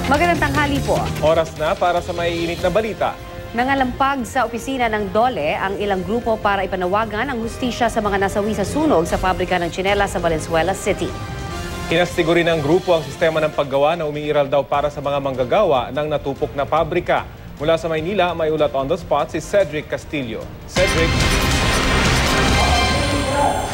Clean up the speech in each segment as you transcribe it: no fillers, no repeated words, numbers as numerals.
Magandang tanghali po. Oras na para sa maiinit na balita. Nangalampag sa opisina ng DOLE ang ilang grupo para ipanawagan ang hustisya sa mga nasawi sa sunog sa pabrika ng tsinela sa Valenzuela City. Kinastigo rin ng grupo ang sistema ng paggawa na umiiral daw para sa mga manggagawa ng natupok na pabrika. Mula sa Maynila, may ulat on the spot si Cedric Castillo. Cedric.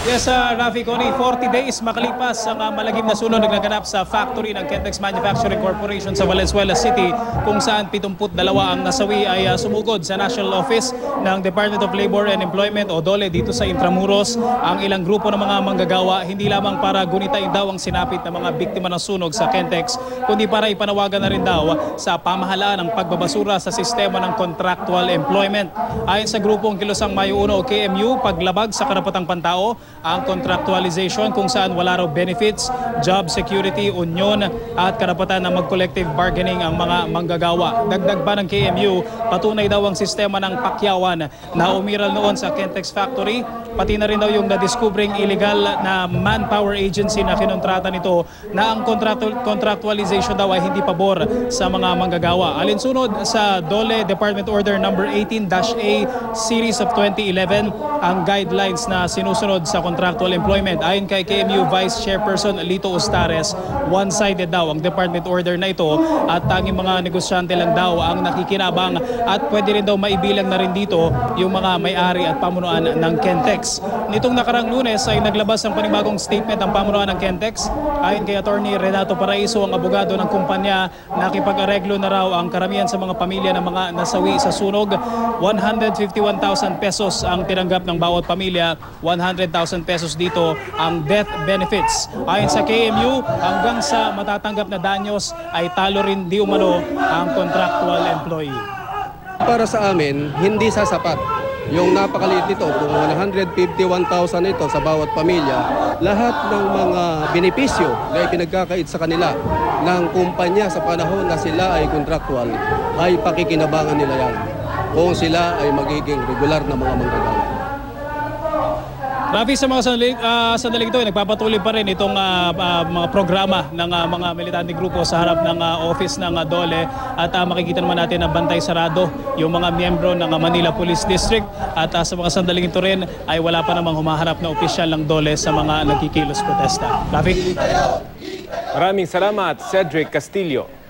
Yes, Rafi Connie, 40 days makalipas ang malagim na sunog naganap sa factory ng Kentex Manufacturing Corporation sa Valenzuela City, kung saan 72 ang nasawi ay sumugod sa National Office ng Department of Labor and Employment o DOLE dito sa Intramuros. Ang ilang grupo ng mga manggagawa hindi lamang para gunitain daw ang sinapit ng mga biktima ng sunog sa Kentex, kundi para ipanawagan na rin daw sa pamahalaan ng pagbabasura sa sistema ng contractual employment. Ayon sa grupong Kilosang Mayo 1 o KMU, paglabag sa karapatang pantao ang contractualization kung saan wala raw benefits, job security, union at karapatan na mag-collective bargaining ang mga manggagawa. Dagdag pa ng KMU, patunay daw ang sistema ng pakyawan na umiral noon sa Kentex Factory, pati na rin daw yung na-discovering illegal na manpower agency na kinontrata nito na ang contractualization daw ay hindi pabor sa mga manggagawa. Alinsunod sa DOLE Department Order No. 18-A Series of 2011, ang guidelines na sinusunod sa contractual employment. Ayon kay KMU Vice Chairperson Lito Ustares, one-sided daw ang department order na ito at tanging mga negosyante lang daw ang nakikinabang at pwede rin daw maibilang na rin dito yung mga may-ari at pamunuan ng Kentex. Nitong nakarang Lunes ay naglabas ng panibagong statement ang pamunuan ng Kentex. Ayon kay Attorney Renato Paraiso, ang abogado ng kumpanya, nakipag-areglo na raw ang karamihan sa mga pamilya ng mga nasawi sa sunog. 151,000 pesos ang tinanggap ng bawat pamilya, 100,000 pesos dito ang death benefits. Ayon sa KMU, hanggang sa matatanggap na danyos ay talo rin di umano ang contractual employee. Para sa amin, hindi sasapat. Yung napakaliit nito, kung 151,000 ito sa bawat pamilya, lahat ng mga benepisyo na ipinagkakait sa kanila ng kumpanya sa panahon na sila ay contractual, ay pakikinabangan nila yan kung sila ay magiging regular na mga manggagawa. Rafi, sa mga sandaling ito, nagpapatuloy pa rin itong mga programa ng mga militanteng grupo sa harap ng office ng DOLE at makikita naman natin na bantay sarado yung mga miyembro ng Manila Police District at sa mga sandaling ito rin ay wala pa namang humaharap na opisyal ng DOLE sa mga nagkikilos protesta. Rafi? Maraming salamat, Cedric Castillo.